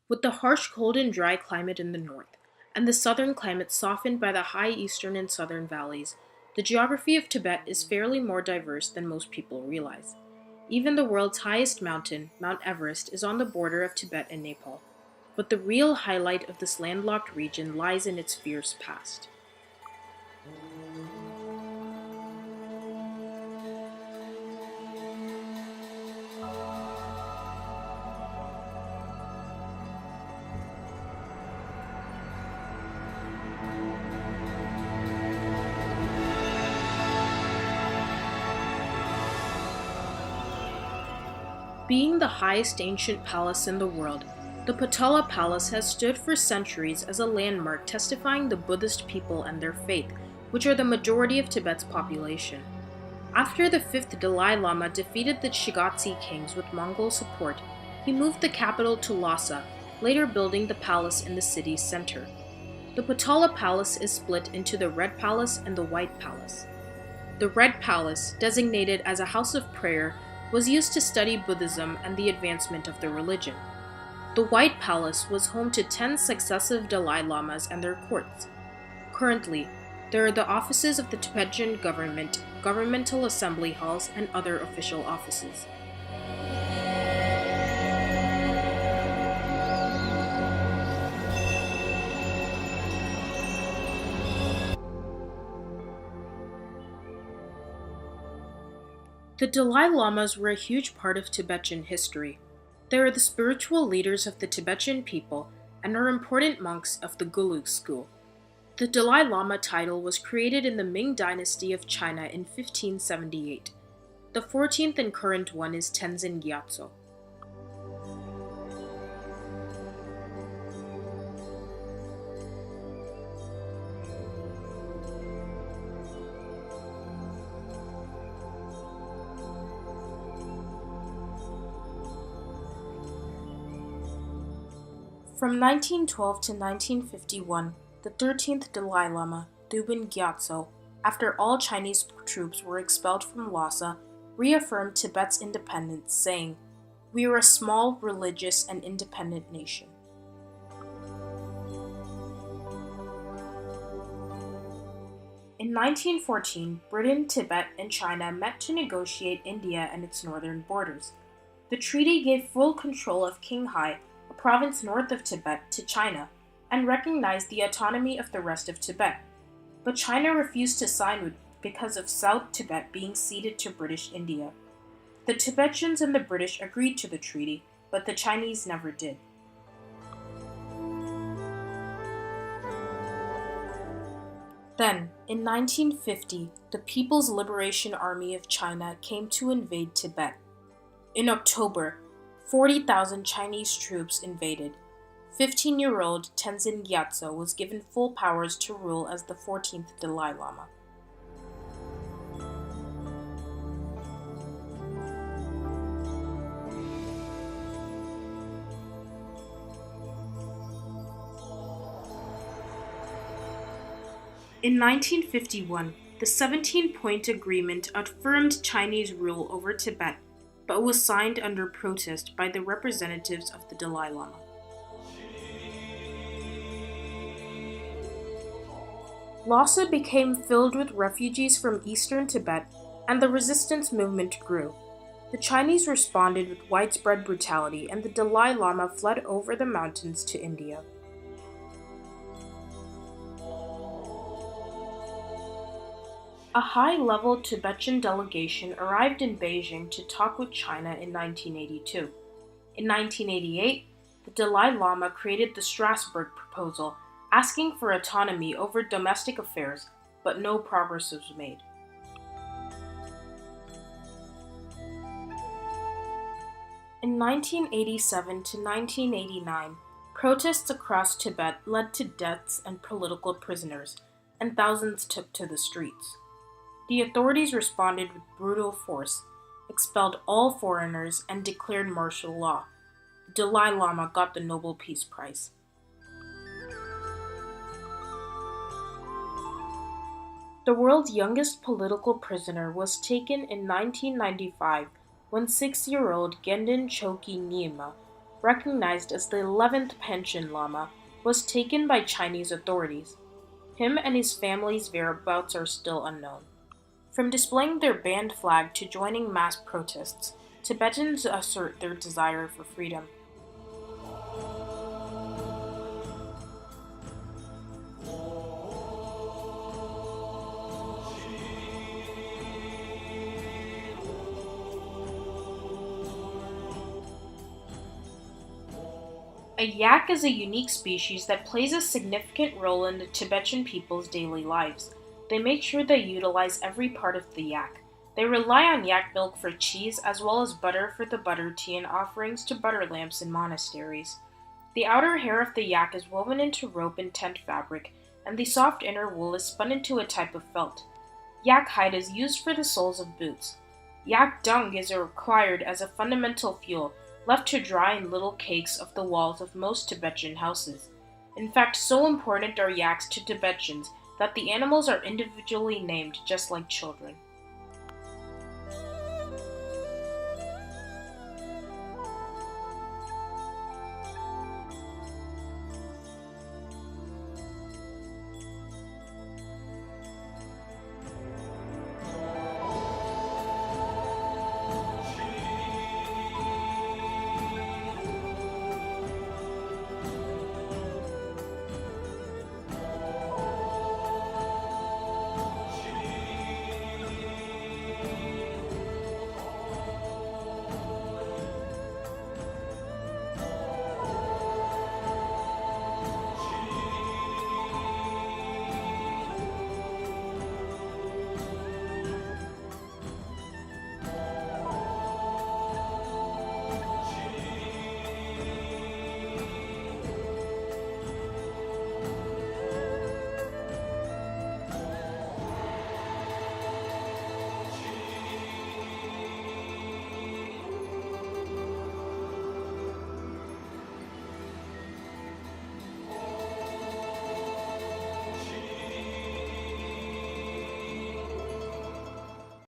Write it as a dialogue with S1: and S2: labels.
S1: With the harsh cold and dry climate in the north, and the southern climate softened by the high eastern and southern valleys, the geography of Tibet is fairly more diverse than most people realize. Even the world's highest mountain, Mount Everest, is on the border of Tibet and Nepal. But the real highlight of this landlocked region lies in its fierce past. Being the highest ancient palace in the world, the Potala Palace has stood for centuries as a landmark testifying the Buddhist people and their faith, which are the majority of Tibet's population. After the 5th Dalai Lama defeated the Shigatse kings with Mongol support, he moved the capital to Lhasa, later building the palace in the city's center. The Potala Palace is split into the Red Palace and the White Palace. The Red Palace, designated as a house of prayer, was used to study Buddhism and the advancement of the religion. The White Palace was home to 10 successive Dalai Lamas and their courts. Currently, there are the offices of the Tibetan government, governmental assembly halls, and other official offices. The Dalai Lamas were a huge part of Tibetan history. They are the spiritual leaders of the Tibetan people and are important monks of the Gulu school. The Dalai Lama title was created in the Ming dynasty of China in 1578. The 14th and current one is Tenzin Gyatso. From 1912 to 1951, the 13th Dalai Lama, Thubten Gyatso, after all Chinese troops were expelled from Lhasa, reaffirmed Tibet's independence, saying, "We are a small, religious, and independent nation." In 1914, Britain, Tibet, and China met to negotiate India and its northern borders. The treaty gave full control of Qinghai, a province north of Tibet, to China, and recognized the autonomy of the rest of Tibet. But China refused to sign because of South Tibet being ceded to British India. The Tibetans and the British agreed to the treaty, but the Chinese never did. Then, in 1950, the People's Liberation Army of China came to invade Tibet. In October, 40,000 Chinese troops invaded. 15-year-old Tenzin Gyatso was given full powers to rule as the 14th Dalai Lama. In 1951, the 17-point agreement affirmed Chinese rule over Tibet, but was signed under protest by the representatives of the Dalai Lama. Lhasa became filled with refugees from eastern Tibet, and the resistance movement grew. The Chinese responded with widespread brutality, and the Dalai Lama fled over the mountains to India. A high-level Tibetan delegation arrived in Beijing to talk with China in 1982. In 1988, the Dalai Lama created the Strasbourg Proposal, asking for autonomy over domestic affairs, but no progress was made. In 1987 to 1989, protests across Tibet led to deaths and political prisoners, and thousands took to the streets. The authorities responded with brutal force, expelled all foreigners, and declared martial law. The Dalai Lama got the Nobel Peace Prize. The world's youngest political prisoner was taken in 1995 when 6-year-old Gendon Choki Nyima recognized as the 11th Panchen Lama, was taken by Chinese authorities. Him and his family's whereabouts are still unknown. From displaying their banned flag to joining mass protests, Tibetans assert their desire for freedom. A yak is a unique species that plays a significant role in the Tibetan people's daily lives. They make sure they utilize every part of the yak. They rely on yak milk for cheese as well as butter for the butter tea and offerings to butter lamps in monasteries. The outer hair of the yak is woven into rope and tent fabric, and the soft inner wool is spun into a type of felt. Yak hide is used for the soles of boots. Yak dung is required as a fundamental fuel, left to dry in little cakes of the walls of most Tibetan houses. In fact, so important are yaks to Tibetans that the animals are individually named just like children.